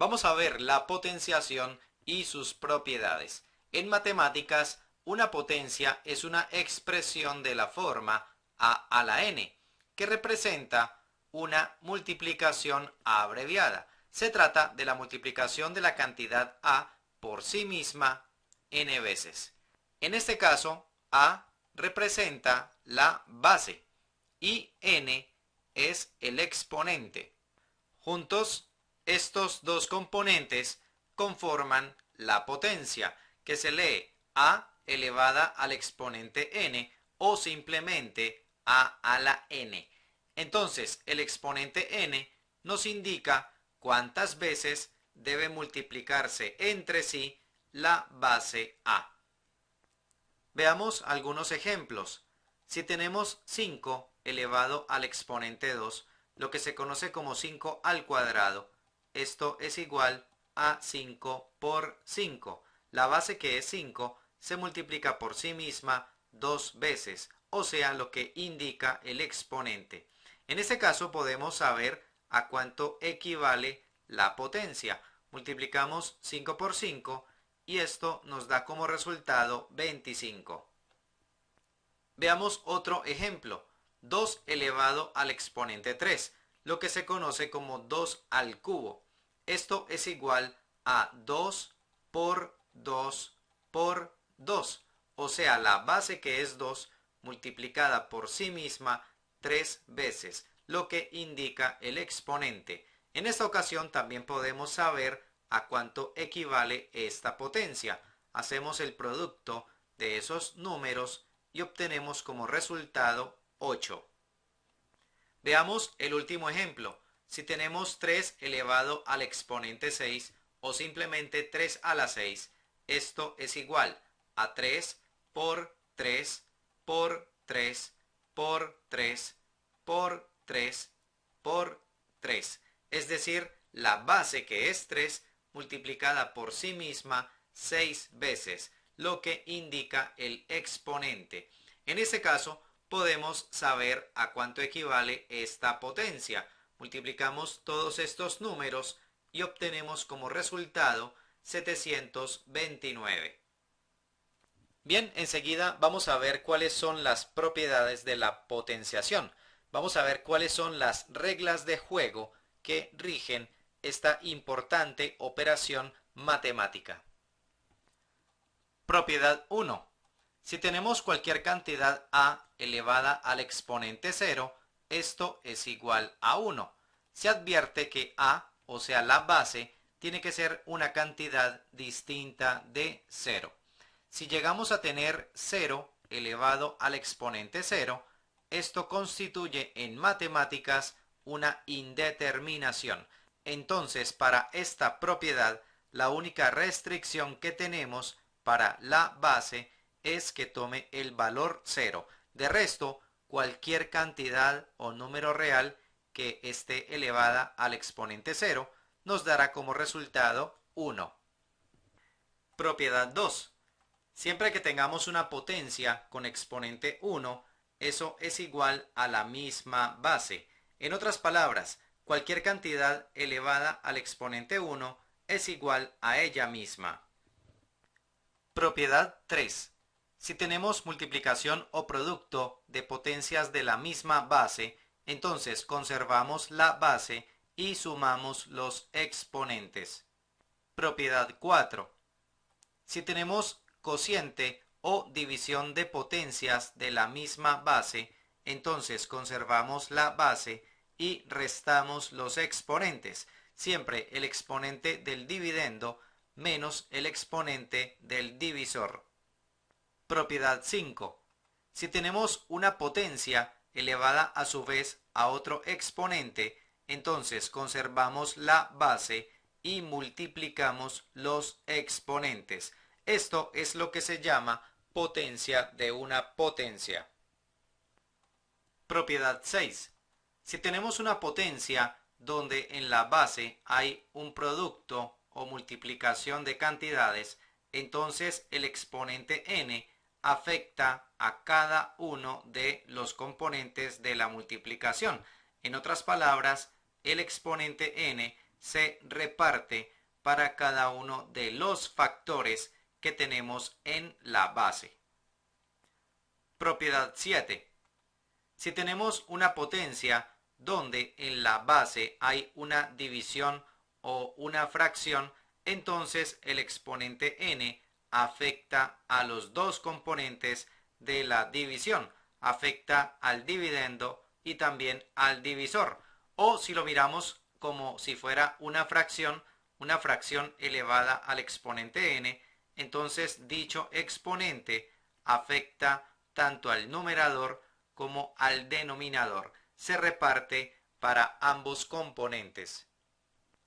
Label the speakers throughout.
Speaker 1: Vamos a ver la potenciación y sus propiedades. En matemáticas, una potencia es una expresión de la forma a la n, que representa una multiplicación abreviada. Se trata de la multiplicación de la cantidad a por sí misma n veces. En este caso, a representa la base y n es el exponente. Juntos, estos dos componentes conforman la potencia, que se lee a elevada al exponente n o simplemente a la n. Entonces, el exponente n nos indica cuántas veces debe multiplicarse entre sí la base a. Veamos algunos ejemplos. Si tenemos 5 elevado al exponente 2, lo que se conoce como 5 al cuadrado, esto es igual a 5 por 5. La base, que es 5, se multiplica por sí misma 2 veces, o sea, lo que indica el exponente. En este caso podemos saber a cuánto equivale la potencia. Multiplicamos 5 por 5 y esto nos da como resultado 25. Veamos otro ejemplo. 2 elevado al exponente 3, lo que se conoce como 2 al cubo. Esto es igual a 2 por 2 por 2, o sea, la base, que es 2, multiplicada por sí misma 3 veces, lo que indica el exponente. En esta ocasión también podemos saber a cuánto equivale esta potencia. Hacemos el producto de esos números y obtenemos como resultado 8. Veamos el último ejemplo. Si tenemos 3 elevado al exponente 6 o simplemente 3 a la 6, esto es igual a 3 por 3 por 3 por 3 por 3 por 3. Es decir, la base, que es 3, multiplicada por sí misma 6 veces, lo que indica el exponente. En este caso, podemos saber a cuánto equivale esta potencia. Multiplicamos todos estos números y obtenemos como resultado 729. Bien, enseguida vamos a ver cuáles son las propiedades de la potenciación. Vamos a ver cuáles son las reglas de juego que rigen esta importante operación matemática. Propiedad 1. Si tenemos cualquier cantidad a elevada al exponente 0, esto es igual a 1. Se advierte que a, o sea la base, tiene que ser una cantidad distinta de 0. Si llegamos a tener 0 elevado al exponente 0, esto constituye en matemáticas una indeterminación. Entonces, para esta propiedad, la única restricción que tenemos para la base es que tome el valor 0. De resto, cualquier cantidad o número real que esté elevada al exponente 0 nos dará como resultado 1. Propiedad 2. Siempre que tengamos una potencia con exponente 1, eso es igual a la misma base. En otras palabras, cualquier cantidad elevada al exponente 1 es igual a ella misma. Propiedad 3. Si tenemos multiplicación o producto de potencias de la misma base, entonces conservamos la base y sumamos los exponentes. Propiedad 4. Si tenemos cociente o división de potencias de la misma base, entonces conservamos la base y restamos los exponentes. Siempre el exponente del dividendo menos el exponente del divisor. Propiedad 5. Si tenemos una potencia elevada a su vez a otro exponente, entonces conservamos la base y multiplicamos los exponentes. Esto es lo que se llama potencia de una potencia. Propiedad 6. Si tenemos una potencia donde en la base hay un producto o multiplicación de cantidades, entonces el exponente n afecta a cada uno de los componentes de la multiplicación. En otras palabras, el exponente n se reparte para cada uno de los factores que tenemos en la base. Propiedad 7. Si tenemos una potencia donde en la base hay una división o una fracción, entonces el exponente n afecta a los dos componentes de la división, afecta al dividendo y también al divisor. O si lo miramos como si fuera una fracción elevada al exponente n, entonces dicho exponente afecta tanto al numerador como al denominador. Se reparte para ambos componentes.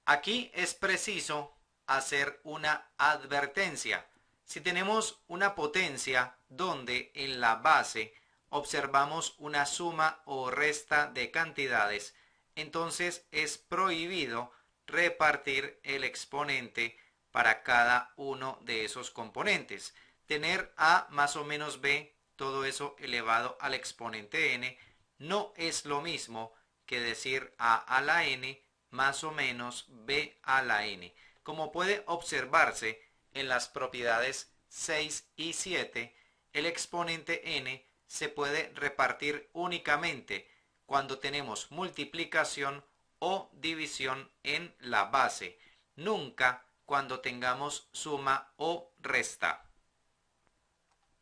Speaker 1: Aquí es preciso hacer una advertencia. Si tenemos una potencia donde en la base observamos una suma o resta de cantidades, entonces es prohibido repartir el exponente para cada uno de esos componentes. Tener a más o menos b, todo eso elevado al exponente n, no es lo mismo que decir a la n más o menos b a la n. Como puede observarse en las propiedades 6 y 7, el exponente n se puede repartir únicamente cuando tenemos multiplicación o división en la base, nunca cuando tengamos suma o resta.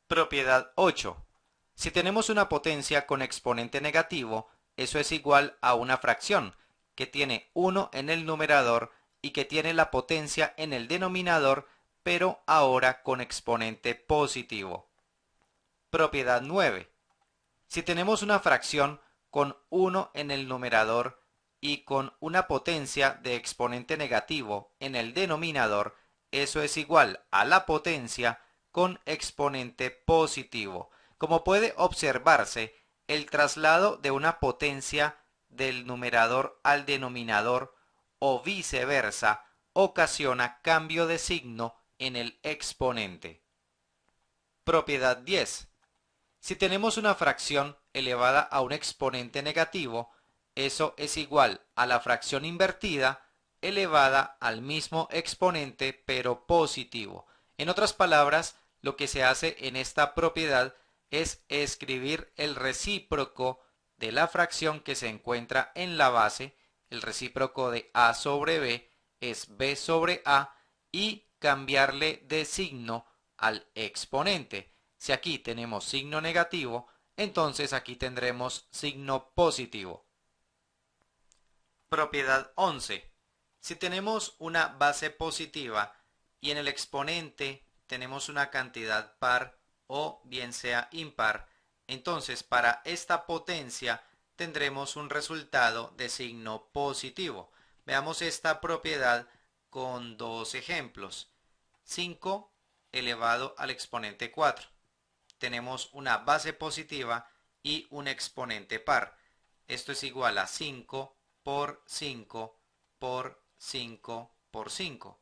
Speaker 1: Propiedad 8. Si tenemos una potencia con exponente negativo, eso es igual a una fracción que tiene 1 en el numerador y que tiene la potencia en el denominador, pero ahora con exponente positivo. Propiedad 9. Si tenemos una fracción con 1 en el numerador y con una potencia de exponente negativo en el denominador, eso es igual a la potencia con exponente positivo. Como puede observarse, el traslado de una potencia del numerador al denominador o viceversa ocasiona cambio de signo en el exponente. Propiedad 10. Si tenemos una fracción elevada a un exponente negativo, eso es igual a la fracción invertida elevada al mismo exponente pero positivo. En otras palabras, lo que se hace en esta propiedad es escribir el recíproco de la fracción que se encuentra en la base. El recíproco de a sobre b es b sobre a y cambiarle de signo al exponente. Si aquí tenemos signo negativo, entonces aquí tendremos signo positivo. Propiedad 11. Si tenemos una base positiva y en el exponente tenemos una cantidad par o bien sea impar, entonces para esta potencia tendremos un resultado de signo positivo. Veamos esta propiedad con dos ejemplos. 5 elevado al exponente 4. Tenemos una base positiva y un exponente par. Esto es igual a 5 por 5 por 5 por 5.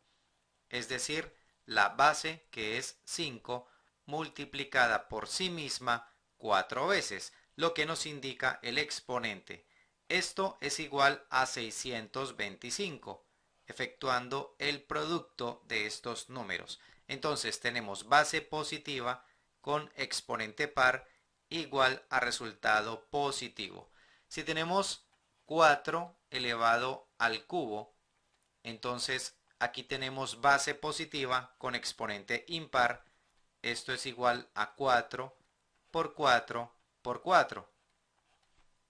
Speaker 1: Es decir, la base, que es 5, multiplicada por sí misma 4 veces, lo que nos indica el exponente. Esto es igual a 625, efectuando el producto de estos números. Entonces tenemos base positiva con exponente par igual a resultado positivo. Si tenemos 4 elevado al cubo, entonces aquí tenemos base positiva con exponente impar. Esto es igual a 4 por 4 por 4.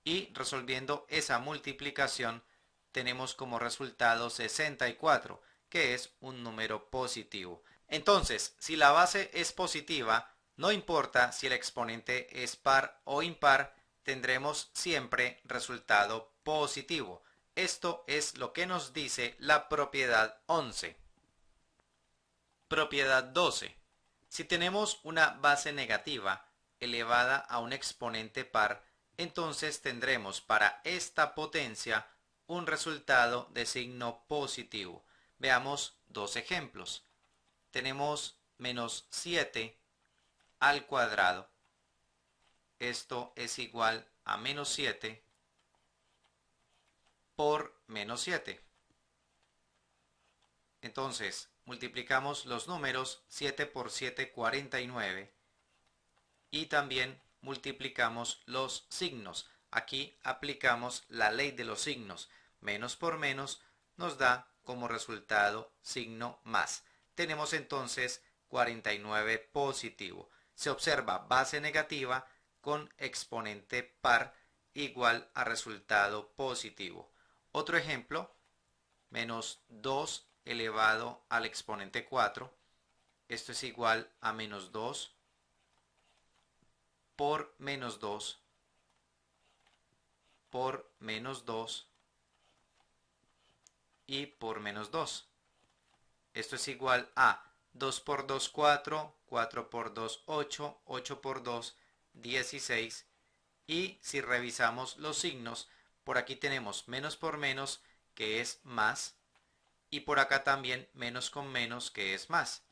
Speaker 1: Y resolviendo esa multiplicación tenemos como resultado 64, que es un número positivo. Entonces, si la base es positiva, no importa si el exponente es par o impar, tendremos siempre resultado positivo. Esto es lo que nos dice la propiedad 11. Propiedad 12. Si tenemos una base negativa elevada a un exponente par, entonces tendremos para esta potencia un resultado de signo positivo. Veamos dos ejemplos. Tenemos menos 7 al cuadrado. Esto es igual a menos 7 por menos 7. Entonces, multiplicamos los números 7 por 7, 49. Y también multiplicamos los signos. Aquí aplicamos la ley de los signos. Menos por menos nos da como resultado signo más. Tenemos entonces 49 positivo. Se observa base negativa con exponente par igual a resultado positivo. Otro ejemplo, menos 2 elevado al exponente 4. Esto es igual a menos 2 por menos 2 por menos 2 y por menos 2. Esto es igual a 2 por 2, 4, 4 por 2, 8, 8 por 2, 16. Y si revisamos los signos, por aquí tenemos menos por menos, que es más, y por acá también menos con menos, que es más.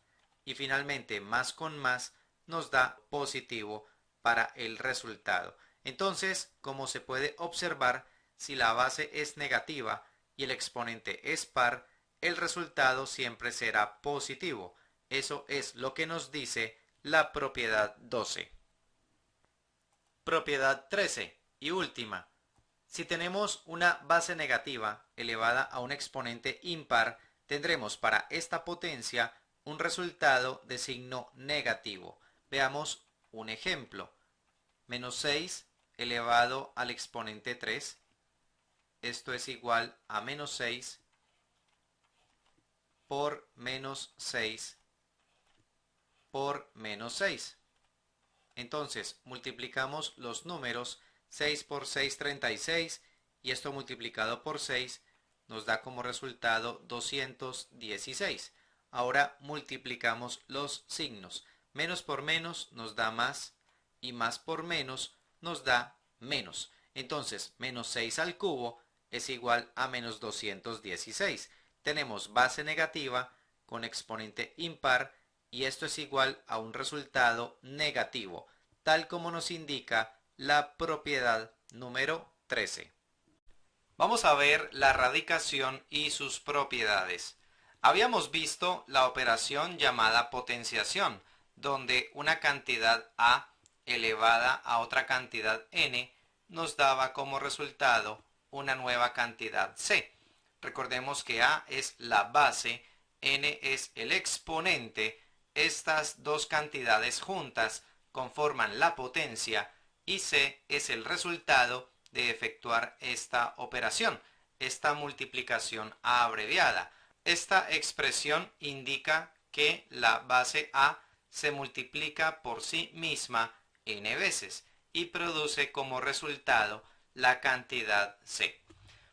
Speaker 1: Y finalmente más con más nos da positivo para el resultado. Entonces, como se puede observar, si la base es negativa y el exponente es par, el resultado siempre será positivo. Eso es lo que nos dice la propiedad 12. Propiedad 13 y última. Si tenemos una base negativa elevada a un exponente impar, tendremos para esta potencia un resultado de signo negativo. Veamos un ejemplo. Menos 6 elevado al exponente 3. Esto es igual a menos 6 por menos 6 por menos 6. Entonces, multiplicamos los números 6 por 6, 36, y esto multiplicado por 6 nos da como resultado 216. Ahora multiplicamos los signos. Menos por menos nos da más, y más por menos nos da menos. Entonces, menos 6 al cubo es igual a menos 216. Tenemos base negativa con exponente impar, y esto es igual a un resultado negativo, tal como nos indica la propiedad número 13. Vamos a ver la radicación y sus propiedades. Habíamos visto la operación llamada potenciación, donde una cantidad a elevada a otra cantidad n nos daba como resultado una nueva cantidad c. Recordemos que a es la base, n es el exponente. Estas dos cantidades juntas conforman la potencia y c es el resultado de efectuar esta operación, esta multiplicación abreviada. Esta expresión indica que la base a se multiplica por sí misma n veces y produce como resultado la cantidad c.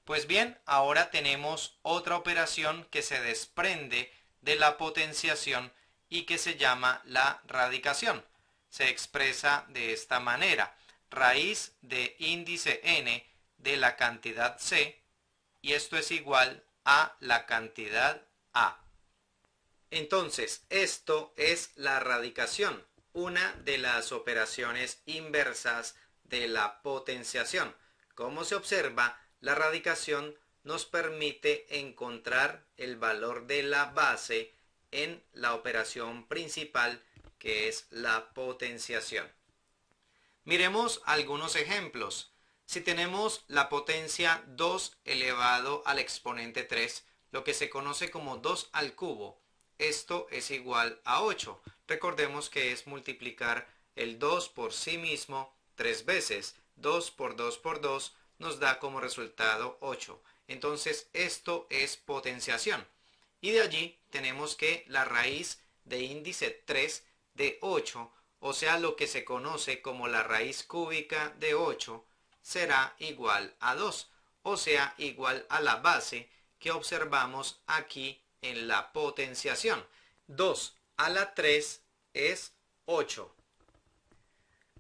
Speaker 1: Pues bien, ahora tenemos otra operación que se desprende de la potenciación y que se llama la radicación. Se expresa de esta manera: raíz de índice n de la cantidad c, y esto es igual a la cantidad a. Entonces, esto es la radicación, una de las operaciones inversas de la potenciación. Como se observa, la radicación nos permite encontrar el valor de la base en la operación principal, que es la potenciación. Miremos algunos ejemplos. Si tenemos la potencia 2 elevado al exponente 3, lo que se conoce como 2 al cubo, esto es igual a 8. Recordemos que es multiplicar el 2 por sí mismo 3 veces. 2 por 2 por 2 nos da como resultado 8. Entonces esto es potenciación. Y de allí tenemos que la raíz de índice 3 de 8, o sea lo que se conoce como la raíz cúbica de 8, será igual a 2, o sea igual a la base que observamos aquí en la potenciación. 2 a la 3 es 8.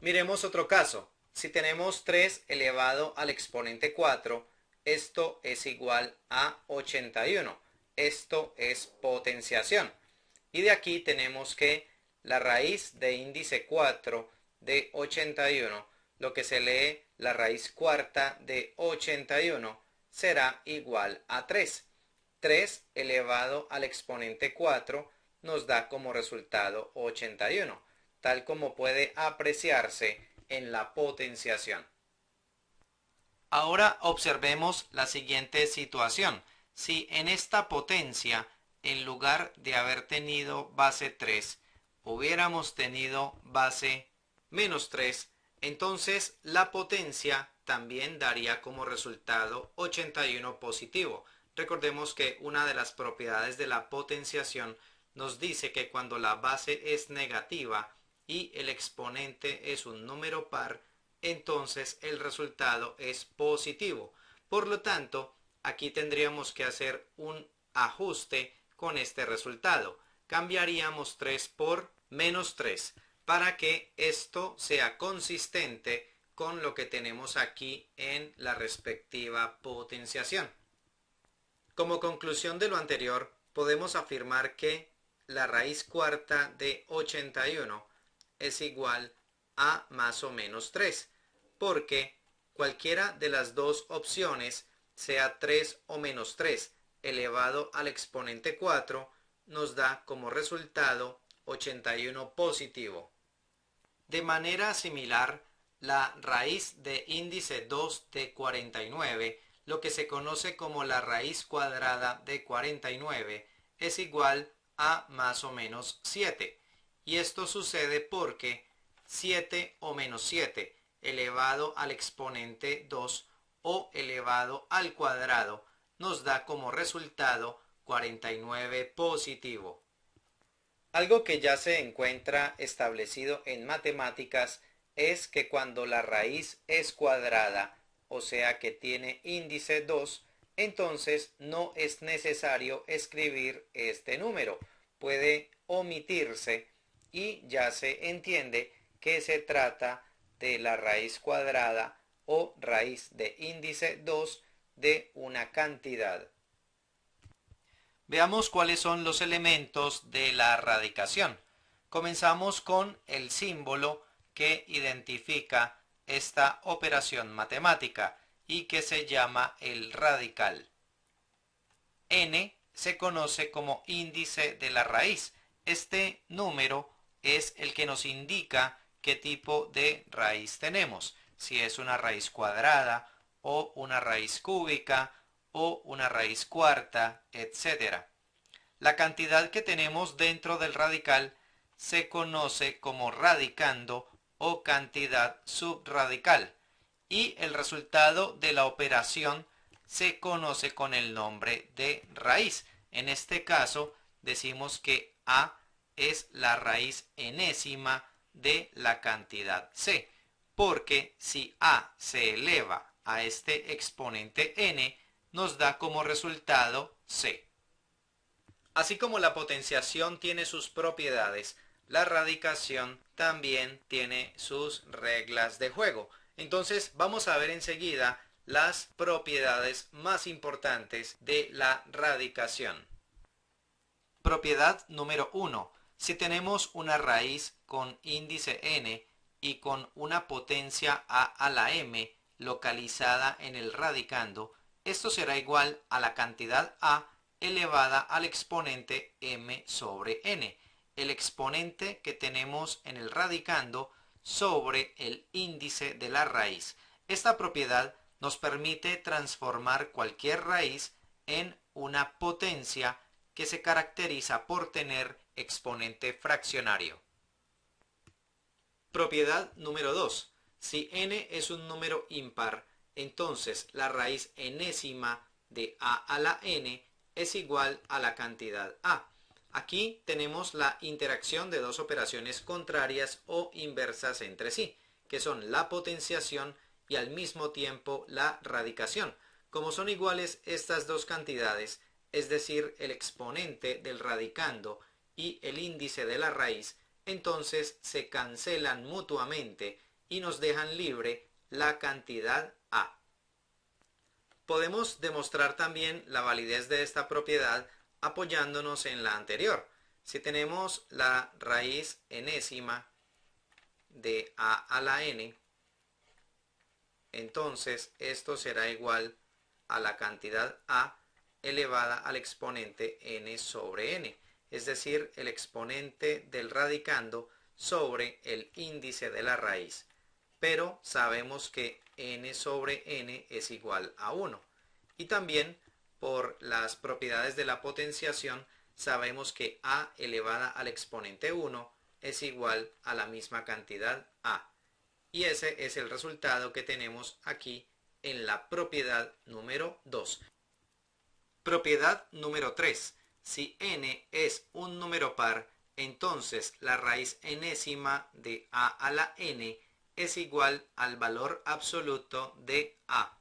Speaker 1: Miremos otro caso. Si tenemos 3 elevado al exponente 4, esto es igual a 81. Esto es potenciación. Y de aquí tenemos que la raíz de índice 4 de 81, lo que se lee la raíz cuarta de 81, será igual a 3. 3 elevado al exponente 4 nos da como resultado 81, tal como puede apreciarse en la potenciación. Ahora observemos la siguiente situación. Si en esta potencia, en lugar de haber tenido base 3, hubiéramos tenido base menos 3, entonces la potencia también daría como resultado 81 positivo. Recordemos que una de las propiedades de la potenciación nos dice que cuando la base es negativa y el exponente es un número par, entonces el resultado es positivo. Por lo tanto, aquí tendríamos que hacer un ajuste con este resultado. Cambiaríamos 3 por menos 3 para que esto sea consistente con lo que tenemos aquí en la respectiva potenciación. Como conclusión de lo anterior, podemos afirmar que la raíz cuarta de 81 es igual a más o menos 3, porque cualquiera de las dos opciones, sea 3 o menos 3 elevado al exponente 4, nos da como resultado 81 positivo. De manera similar, la raíz de índice 2 de 49, lo que se conoce como la raíz cuadrada de 49, es igual a más o menos 7. Y esto sucede porque 7 o menos 7 elevado al exponente 2 o elevado al cuadrado nos da como resultado 49 positivo. Algo que ya se encuentra establecido en matemáticas es que cuando la raíz es cuadrada, o sea que tiene índice 2, entonces no es necesario escribir este número. Puede omitirse y ya se entiende que se trata de la raíz cuadrada o raíz de índice 2 de una cantidad. Veamos cuáles son los elementos de la radicación. Comenzamos con el símbolo que identifica esta operación matemática y que se llama el radical. N se conoce como índice de la raíz. Este número es el que nos indica qué tipo de raíz tenemos, si es una raíz cuadrada o una raíz cúbica o una raíz cuarta, etc. La cantidad que tenemos dentro del radical se conoce como radicando o cantidad subradical y el resultado de la operación se conoce con el nombre de raíz. En este caso decimos que A es la raíz enésima de la cantidad C, porque si A se eleva a este exponente n, nos da como resultado C. Así como la potenciación tiene sus propiedades, la radicación también tiene sus reglas de juego. Entonces vamos a ver enseguida las propiedades más importantes de la radicación. Propiedad número 1. Si tenemos una raíz con índice n y con una potencia a la m localizada en el radicando, esto será igual a la cantidad a elevada al exponente m sobre n, el exponente que tenemos en el radicando sobre el índice de la raíz. Esta propiedad nos permite transformar cualquier raíz en una potencia que se caracteriza por tener exponente fraccionario. Propiedad número 2. Si n es un número impar, entonces la raíz enésima de a a la n es igual a la cantidad a. Aquí tenemos la interacción de dos operaciones contrarias o inversas entre sí, que son la potenciación y al mismo tiempo la radicación. Como son iguales estas dos cantidades, es decir, el exponente del radicando y el índice de la raíz, entonces se cancelan mutuamente y nos dejan libre la cantidad a. Podemos demostrar también la validez de esta propiedad apoyándonos en la anterior. Si tenemos la raíz enésima de a a la n, entonces esto será igual a la cantidad a elevada al exponente n sobre n, es decir, el exponente del radicando sobre el índice de la raíz. Pero sabemos que n sobre n es igual a 1. Y también por las propiedades de la potenciación sabemos que a elevada al exponente 1 es igual a la misma cantidad a. Y ese es el resultado que tenemos aquí en la propiedad número 2. Propiedad número 3. Si n es un número par, entonces la raíz enésima de a a la n es igual al valor absoluto de a.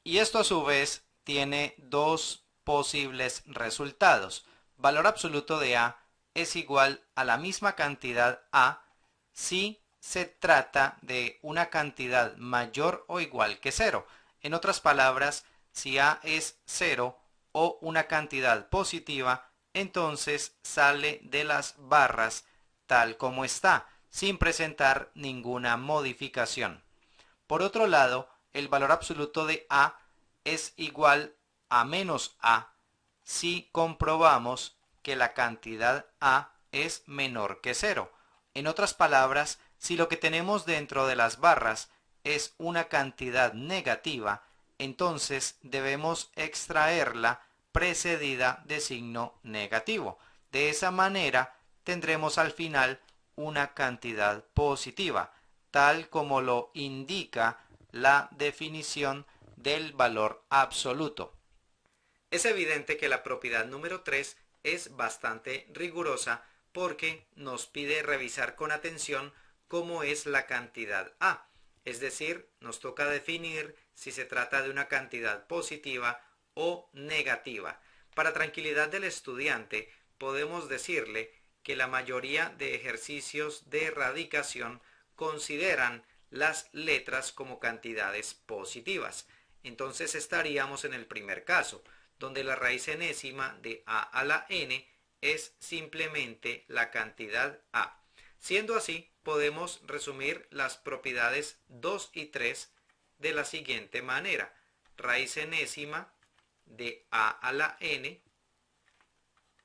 Speaker 1: Y esto a su vez tiene dos posibles resultados. Valor absoluto de a es igual a la misma cantidad a si se trata de una cantidad mayor o igual que 0. En otras palabras, si a es 0 o una cantidad positiva, entonces sale de las barras tal como está, sin presentar ninguna modificación. Por otro lado, el valor absoluto de a es igual a menos a si comprobamos que la cantidad a es menor que 0. En otras palabras, si lo que tenemos dentro de las barras es una cantidad negativa, entonces debemos extraerla precedida de signo negativo. De esa manera tendremos al final una cantidad positiva, tal como lo indica la definición del valor absoluto. Es evidente que la propiedad número 3 es bastante rigurosa porque nos pide revisar con atención cómo es la cantidad a. Es decir, nos toca definir si se trata de una cantidad positiva o negativa. Para tranquilidad del estudiante, podemos decirle que la mayoría de ejercicios de radicación consideran las letras como cantidades positivas. Entonces estaríamos en el primer caso, donde la raíz enésima de a a la n es simplemente la cantidad a. Siendo así, podemos resumir las propiedades 2 y 3 de la siguiente manera. Raíz enésima de a a la n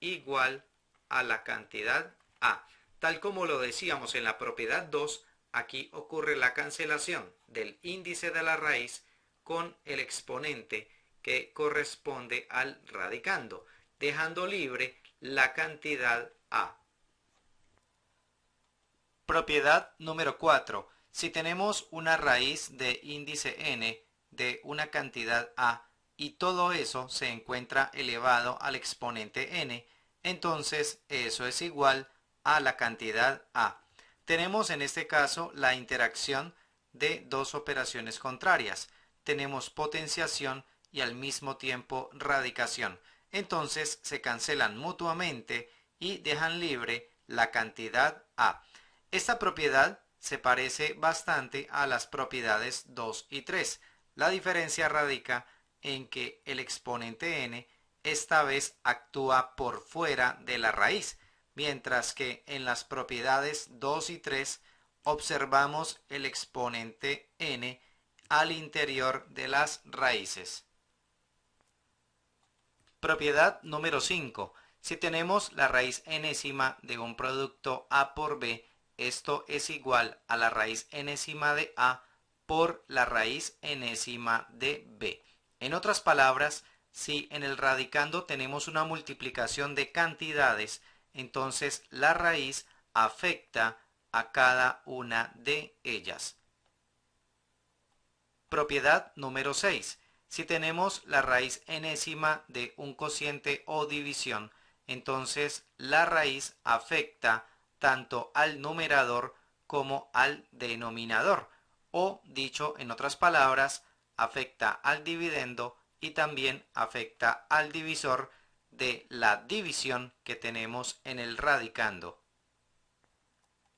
Speaker 1: igual a la cantidad a. Tal como lo decíamos en la propiedad 2, aquí ocurre la cancelación del índice de la raíz con el exponente que corresponde al radicando, dejando libre la cantidad a. Propiedad número 4. Si tenemos una raíz de índice n de una cantidad a y todo eso se encuentra elevado al exponente n, entonces eso es igual a la cantidad a. Tenemos en este caso la interacción de dos operaciones contrarias. Tenemos potenciación y al mismo tiempo radicación. Entonces se cancelan mutuamente y dejan libre la cantidad a. Esta propiedad se parece bastante a las propiedades 2 y 3. La diferencia radica en que el exponente n esta vez actúa por fuera de la raíz, mientras que en las propiedades 2 y 3 observamos el exponente n al interior de las raíces. Propiedad número 5. Si tenemos la raíz enésima de un producto a por b, esto es igual a la raíz enésima de a por la raíz enésima de b. En otras palabras, si en el radicando tenemos una multiplicación de cantidades, entonces la raíz afecta a cada una de ellas. Propiedad número 6. Si tenemos la raíz enésima de un cociente o división, entonces la raíz afecta tanto al numerador como al denominador, o dicho en otras palabras, afecta al dividendo y también afecta al divisor de la división que tenemos en el radicando.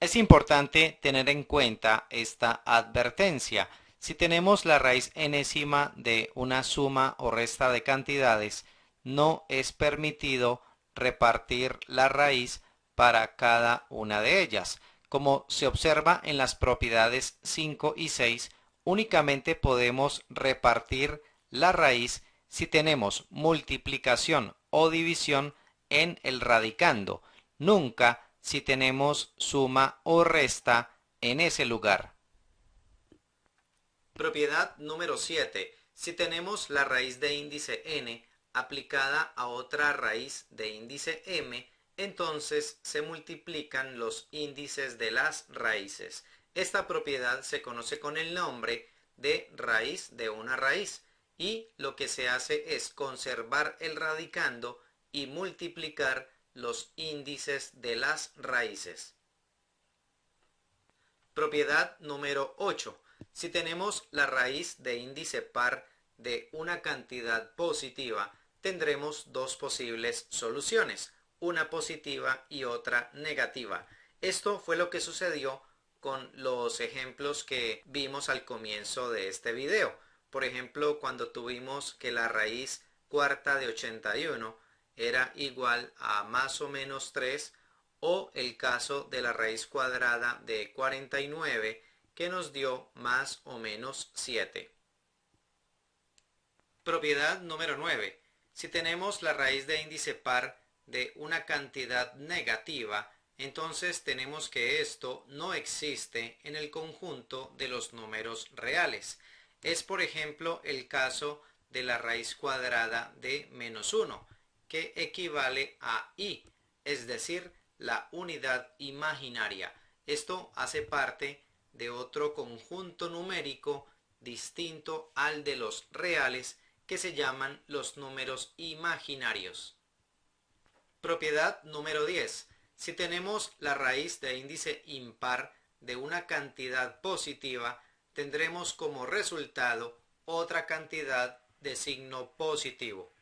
Speaker 1: Es importante tener en cuenta esta advertencia. Si tenemos la raíz enésima de una suma o resta de cantidades, no es permitido repartir la raíz para cada una de ellas. Como se observa en las propiedades 5 y 6, únicamente podemos repartir la raíz si tenemos multiplicación o división en el radicando, nunca si tenemos suma o resta en ese lugar. Propiedad número 7. Si tenemos la raíz de índice n aplicada a otra raíz de índice m, entonces se multiplican los índices de las raíces. Esta propiedad se conoce con el nombre de raíz de una raíz y lo que se hace es conservar el radicando y multiplicar los índices de las raíces. Propiedad número 8. Si tenemos la raíz de índice par de una cantidad positiva, tendremos dos posibles soluciones, una positiva y otra negativa. Esto fue lo que sucedió con los ejemplos que vimos al comienzo de este video. Por ejemplo, cuando tuvimos que la raíz cuarta de 81 era igual a más o menos 3, o el caso de la raíz cuadrada de 49 que nos dio más o menos 7. Propiedad número 9. Si tenemos la raíz de índice par de una cantidad negativa, entonces tenemos que esto no existe en el conjunto de los números reales. Es por ejemplo el caso de la raíz cuadrada de menos 1, que equivale a i, es decir, la unidad imaginaria. Esto hace parte de otro conjunto numérico distinto al de los reales, que se llaman los números imaginarios. Propiedad número 10. Si tenemos la raíz de índice impar de una cantidad positiva, tendremos como resultado otra cantidad de signo positivo.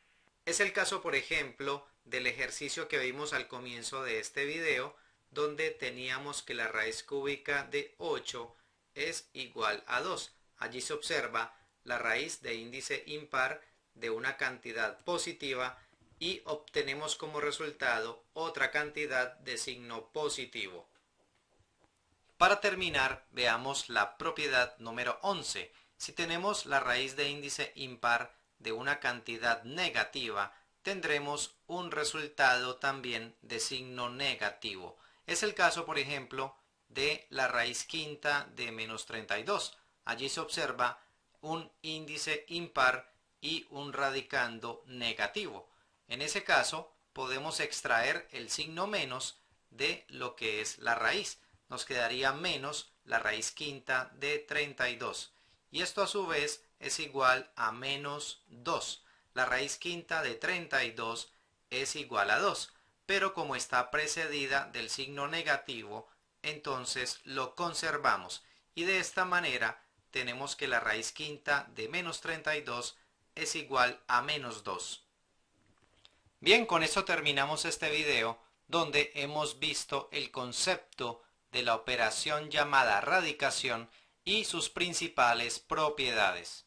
Speaker 1: Es el caso, por ejemplo, del ejercicio que vimos al comienzo de este video, donde teníamos que la raíz cúbica de 8 es igual a 2. Allí se observa la raíz de índice impar de una cantidad positiva y obtenemos como resultado otra cantidad de signo positivo. Para terminar, veamos la propiedad número 11. Si tenemos la raíz de índice impar de una cantidad negativa, tendremos un resultado también de signo negativo. Es el caso, por ejemplo, de la raíz quinta de menos 32. Allí se observa un índice impar y un radicando negativo. En ese caso, podemos extraer el signo menos de lo que es la raíz. Nos quedaría menos la raíz quinta de 32. Y esto a su vez es igual a menos 2. La raíz quinta de 32 es igual a 2, pero como está precedida del signo negativo, entonces lo conservamos. Y de esta manera tenemos que la raíz quinta de menos 32 es igual a menos 2. Bien, con eso terminamos este video, donde hemos visto el concepto de la operación llamada radicación y sus principales propiedades.